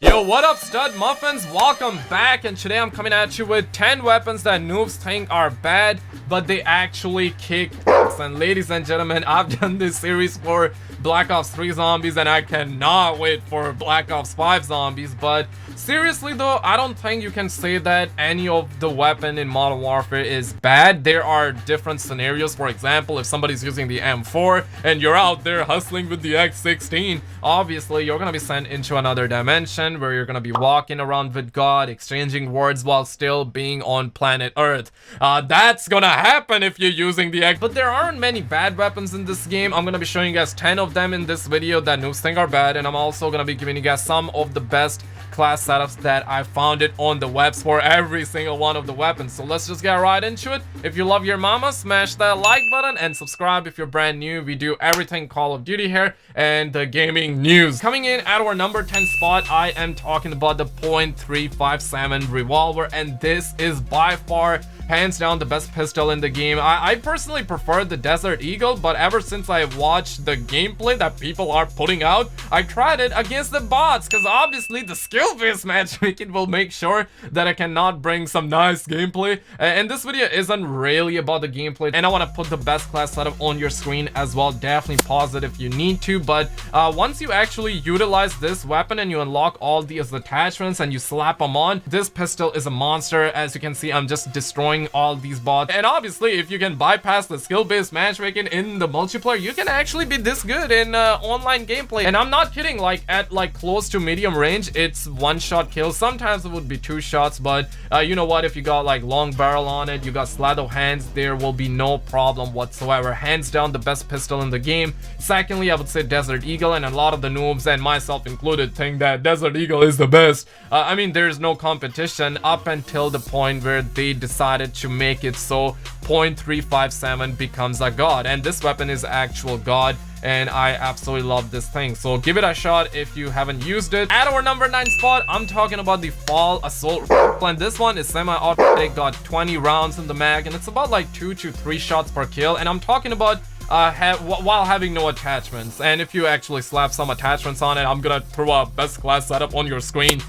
Yo, what up, stud muffins? Welcome back, and today I'm coming at you with 10 weapons that noobs think are bad, but they actually kick ass. And ladies and gentlemen, I've done this series for Black Ops 3 zombies, and I cannot wait for Black Ops 5 zombies. But seriously though, I don't think you can say that any of the weapon in Modern Warfare is bad. There are different scenarios. For example, if somebody's using the M4 and you're out there hustling with the X16, obviously you're gonna be sent into another dimension where you're gonna be walking around with God, exchanging words while still being on planet Earth. That's gonna happen if you're using the X. But there aren't many bad weapons in this game. I'm gonna be showing you guys 10 of them in this video that noobs think are bad, and I'm also gonna be giving you guys some of the best class setups that I found it on the webs for every single one of the weapons. So let's just get right into it. If you love your mama, smash that like button and subscribe if you're brand new. We do everything Call of Duty here and the gaming news. Coming in at our number 10 spot, I am talking about the .357 revolver, and this is by far hands down the best pistol in the game. I personally prefer the Desert Eagle, but ever since I watched the gameplay that people are putting out, I tried it against the bots, because obviously the skill-based matchmaking will make sure that I cannot bring some nice gameplay. And this video isn't really about the gameplay, and I want to put the best class setup on your screen as well. Definitely pause it if you need to, but once you actually utilize this weapon and you unlock all these attachments and you slap them on, this pistol is a monster. As you can see, I'm just destroying all these bots. And obviously, if you can bypass the skill-based matchmaking in the multiplayer, you can actually be this good in online gameplay. And I'm not kidding, like at close to medium range, it's one-shot kills. Sometimes it would be two shots, but you know what, if you got like long barrel on it, you got sleight of hands, there will be no problem whatsoever. Hands down the best pistol in the game. Secondly, I would say Desert Eagle, and a lot of the noobs, and myself included, think that Desert Eagle is the best. I mean, there's no competition up until the point where they decided to make it so .357 becomes a god, and this weapon is actual god, and I absolutely love this thing. So give it a shot if you haven't used it. At our number 9 spot, I'm talking about the Fall Assault Rifle, and this one is semi-automatic, got 20 rounds in the mag, and it's about like 2 to 3 shots per kill. And I'm talking about while having no attachments. And if you actually slap some attachments on it, I'm gonna throw a best class setup on your screen.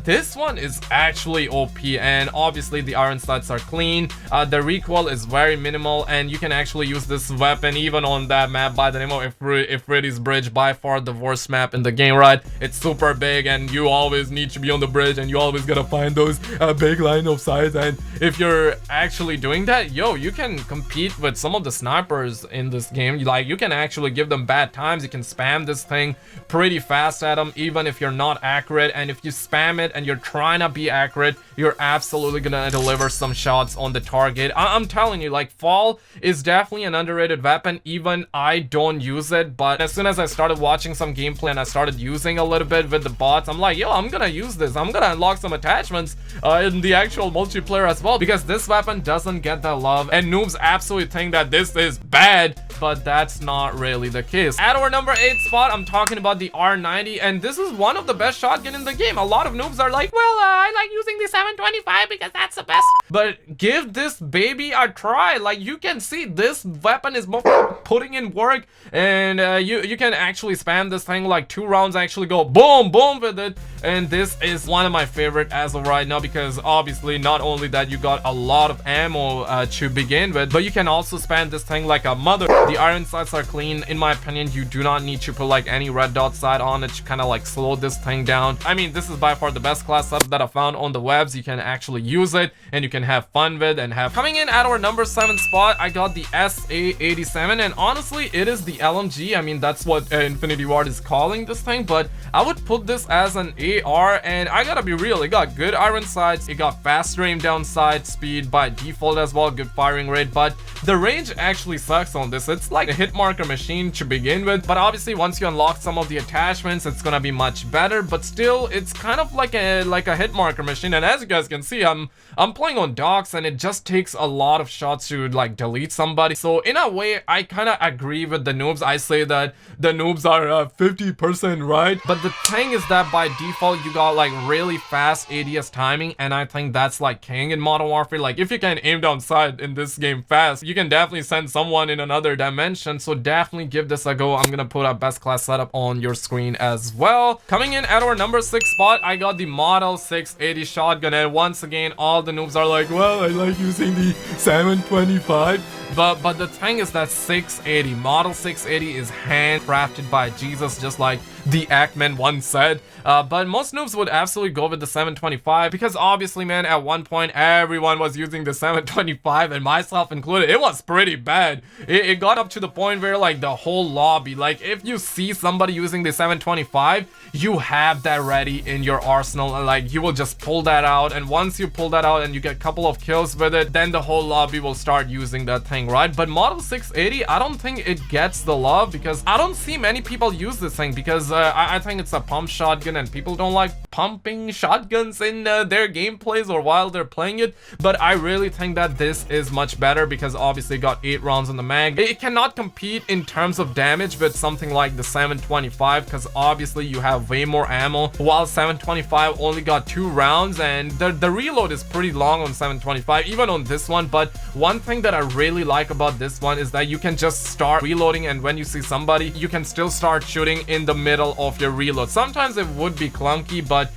This one is actually OP, and obviously the iron sights are clean. The recoil is very minimal, and you can actually use this weapon even on that map by the name of Ifriti's Bridge, by far the worst map in the game, right? It's super big, and you always need to be on the bridge, and you always gotta find those big line of sight. And if you're actually doing that, yo, you can compete with some of the snipers in this game. Like, you can actually give them bad times. You can spam this thing pretty fast at them, even if you're not accurate. And if you spam it and you're trying to be accurate, you're absolutely gonna deliver some shots on the target. I'm telling you, like, Fall is definitely an underrated weapon. Even I don't use it, but as soon as I started watching some gameplay and I started using a little bit with the bots, I'm like, yo, I'm gonna use this. I'm gonna unlock some attachments in the actual multiplayer as well, because this weapon doesn't get that love, and noobs absolutely think that this is bad, but that's not really the case. At our number 8 spot, I'm talking about the R90, and this is one of the best shotgun in the game. A lot of noobs are like, well, I like using the 725 because that's the best. But give this baby a try. Like, you can see this weapon is more putting in work, and you can actually spam this thing. Like, 2 rounds actually go boom boom with it, and this is one of my favorite as of right now, because obviously not only that you got a lot of ammo to begin with, but you can also spam this thing like a mother. The iron sights are clean. In my opinion, you do not need to put like any red dot sight on it to kind of like slow this thing down. I mean, this is by far the best class setup that I found on the webs. You can actually use it and you can have fun with and have. Coming in at our number 7 spot, I got the SA87, and honestly it is the LMG. I mean, that's what Infinity Ward is calling this thing, but I would put this as an AR, and I gotta be real, it got good iron sights, it got faster aim down sight speed by default as well, good firing rate, but the range actually sucks on this. It's like a hit marker machine to begin with, but obviously once you unlock some of the attachments, it's gonna be much better. But still, it's kind of of like a hit marker machine, and as you guys can see, I'm playing on docks, and it just takes a lot of shots to like delete somebody. So in a way, I kind of agree with the noobs. I say that the noobs are 50% right, but the thing is that by default you got like really fast ADS timing, and I think that's like king in Modern Warfare. Like if you can aim down sight in this game fast, you can definitely send someone in another dimension. So definitely give this a go. I'm gonna put a best class setup on your screen as well. Coming in at our number 6 spot, I got the Model 680 shotgun, and once again all the noobs are like, well, I like using the 725. But the thing is that 680, Model 680 is handcrafted by Jesus, just like the Ackman once said. But most noobs would absolutely go with the 725 because obviously, man, at one point everyone was using the 725, and myself included. It was pretty bad. It got up to the point where like the whole lobby, like if you see somebody using the 725, you have that ready in your arsenal, and like you will just pull that out, and once you pull that out and you get a couple of kills with it, then the whole lobby will start using that thing, right? But Model 680, I don't think it gets the love because I don't see many people use this thing because I think it's a pump shotgun, and people don't like pumping shotguns in their gameplays or while they're playing it. But I really think that this is much better because obviously it got 8 rounds in the mag. It cannot compete in terms of damage with something like the 725 because obviously you have way more ammo, while 725 only got 2 rounds, and the reload is pretty long on 725, even on this one. But one thing that I really like about this one is that you can just start reloading, and when you see somebody, you can still start shooting in the middle of your reload. Sometimes it would be clunky, but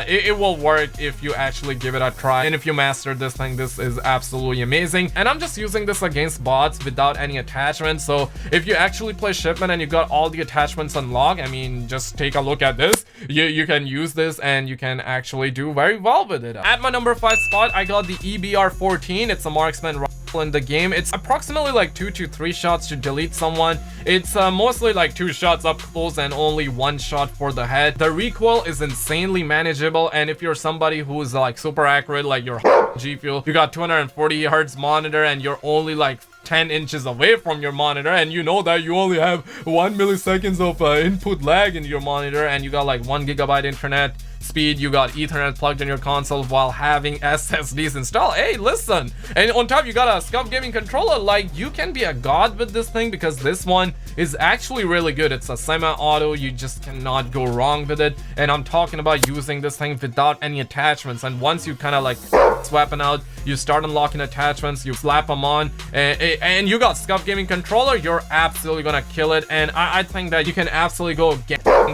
it will work if you actually give it a try, and if you master this thing, this is absolutely amazing. And I'm just using this against bots without any attachments. So if you actually play shipment and you got all the attachments unlocked, I mean, just take a look at this. You can use this and you can actually do very well with it. At my number 5 spot, I got the EBR-14. It's a marksman rifle in the game. It's approximately like 2 to 3 shots to delete someone. It's mostly like 2 shots up close and only 1 shot for the head. The recoil is insanely manageable, and if you're somebody who's like super accurate, like your G Fuel, you got 240 hertz monitor and you're only like 10 inches away from your monitor, and you know that you only have 1 milliseconds of input lag in your monitor, and you got like 1 gigabyte internet speed, you got Ethernet plugged in your console while having SSDs installed. Hey, listen, and on top you got a SCUF gaming controller. Like, you can be a god with this thing because this one is actually really good. It's a semi-auto, you just cannot go wrong with it, and I'm talking about using this thing without any attachments. And once you kind of like swapping out, you start unlocking attachments, you slap them on, and you got SCUF gaming controller, you're absolutely gonna kill it. And I think that you can absolutely go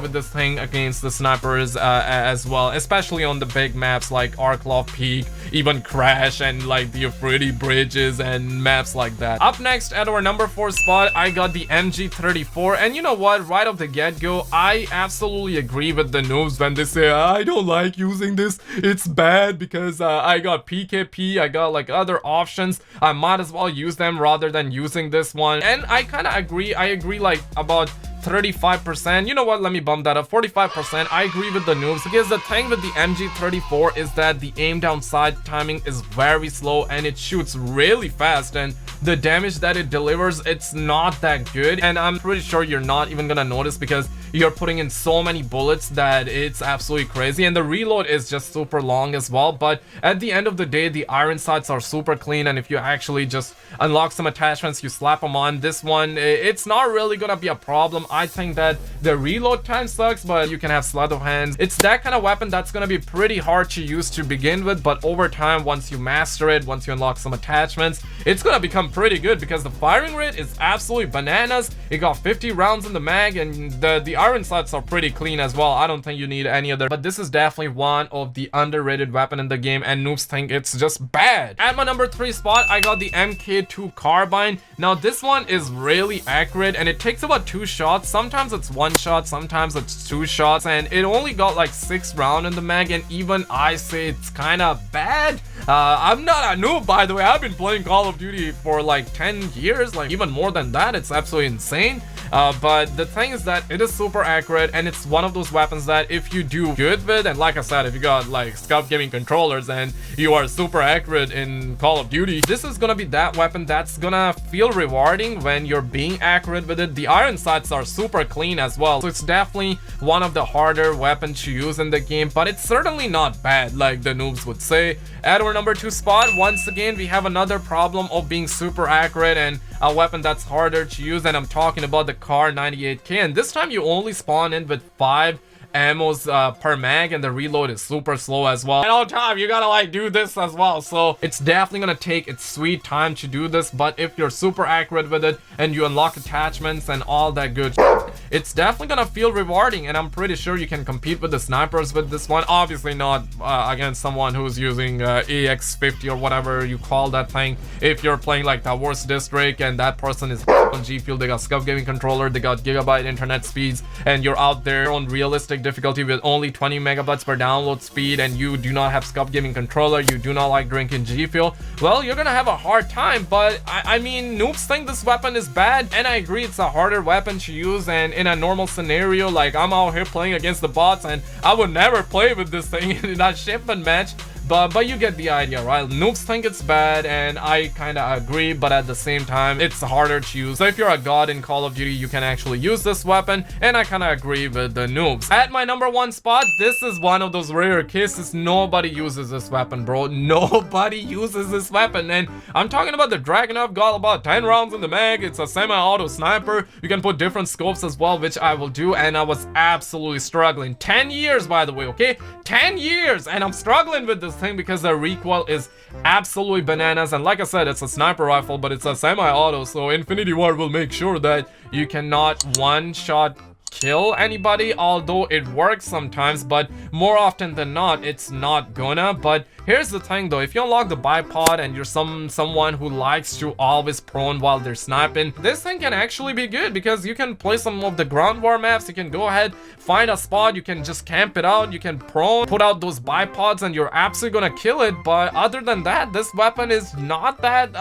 with this thing against the snipers as well, especially on the big maps like Arklov Peak, even Crash, and like the Afridi bridges and maps like that. Up next at our number 4 spot, I got the MG34, and you know what, right off the get-go, I absolutely agree with the noobs when they say I don't like using this, it's bad because I got PKP, I got like other options, I might as well use them rather than using this one. And I kind of agree. I agree like about 35%. You know what, let me bump that up, 45%. I agree with the noobs because the thing with the MG34 is that the aim down sight timing is very slow and it shoots really fast, and the damage that it delivers, it's not that good. And I'm pretty sure you're not even gonna notice because you're putting in so many bullets that it's absolutely crazy, and the reload is just super long as well. But at the end of the day, the iron sights are super clean, and if you actually just unlock some attachments, you slap them on, this one, it's not really gonna be a problem. I think that the reload time sucks, but you can have sleight of hands. It's that kind of weapon that's gonna be pretty hard to use to begin with, but over time, once you master it, once you unlock some attachments, it's gonna become pretty good because the firing rate is absolutely bananas. It got 50 rounds in the mag, and the iron sights are pretty clean as well. I don't think you need any other, but this is definitely one of the underrated weapon in the game, and noobs think it's just bad. At my number 3 spot, I got the MK2 carbine. Now this one is really accurate, and it takes about 2 shots. Sometimes it's 1 shot, sometimes it's 2 shots, and it only got like 6 rounds in the mag, and even I say it's kind of bad. I'm not a noob, by the way. I've been playing Call of Duty for like 10 years, like even more than that. It's absolutely insane. But the thing is that it is super accurate, and it's one of those weapons that if you do good with, and like I said, if you got like scuff gaming controllers and you are super accurate in Call of Duty, this is gonna be that weapon that's gonna feel rewarding when you're being accurate with it. The iron sights are super clean as well, so it's definitely one of the harder weapons to use in the game, but it's certainly not bad like the noobs would say. At our number 2 spot, once again we have another problem of being super accurate and a weapon that's harder to use, and I'm talking about the Kar 98K, and this time you only spawn in with 5 ammos per mag, and the reload is super slow as well. And all the time you gotta like do this as well, so it's definitely gonna take its sweet time to do this. But if you're super accurate with it and you unlock attachments and all that good shit, it's definitely gonna feel rewarding, and I'm pretty sure you can compete with the snipers with this one. Obviously not against someone who's using EX50 or whatever you call that thing. If you're playing like the worst district and that person is on G Fuel, they got scuff gaming controller, they got gigabyte internet speeds, and you're out there on realistic difficulty with only 20 megabytes per download speed, and you do not have scuff gaming controller, you do not like drinking G Fuel, well, you're gonna have a hard time. But I mean, noobs think this weapon is bad, and I agree it's a harder weapon to use, and in a normal scenario, like I'm out here playing against the bots and I would never play with this thing in a shipment match. But you get the idea, right? Noobs think it's bad, and I kind of agree, but at the same time, it's harder to use. So if you're a god in Call of Duty, you can actually use this weapon, and I kind of agree with the noobs. At my number 1 spot, this is one of those rare cases. Nobody uses this weapon, bro. Nobody uses this weapon, and I'm talking about the Dragunov. Got about 10 rounds in the mag. It's a semi-auto sniper. You can put different scopes as well, which I will do, and I was absolutely struggling. 10 years, by the way, okay? 10 years, and I'm struggling with this thing because the recoil is absolutely bananas. And like I said, it's a sniper rifle, but it's a semi-auto, so Infinity Ward will make sure that you cannot one-shot kill anybody, although it works sometimes, but more often than not it's not gonna. But here's the thing though, if you unlock the bipod and you're someone who likes to always prone while they're sniping, this thing can actually be good, because you can play some of the ground war maps. You can go ahead, find a spot, you can just camp it out, you can prone, put out those bipods, and you're absolutely gonna kill it. But other than that, this weapon is not that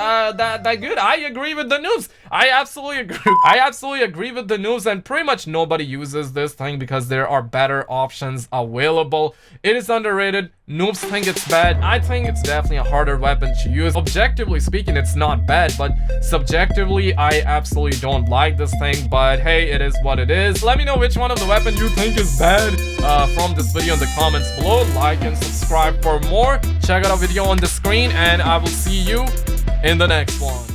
good. I agree with the noobs. I absolutely agree with the noobs, and pretty much nobody uses this thing because there are better options available. It is underrated. Noobs think it's bad. I think it's definitely a harder weapon to use. Objectively speaking, it's not bad, but subjectively, I absolutely don't like this thing. But hey, it is what it is. Let me know which one of the weapon you think is bad from this video in the comments below. Like and subscribe for more. Check out our video on the screen, and I will see you in the next one.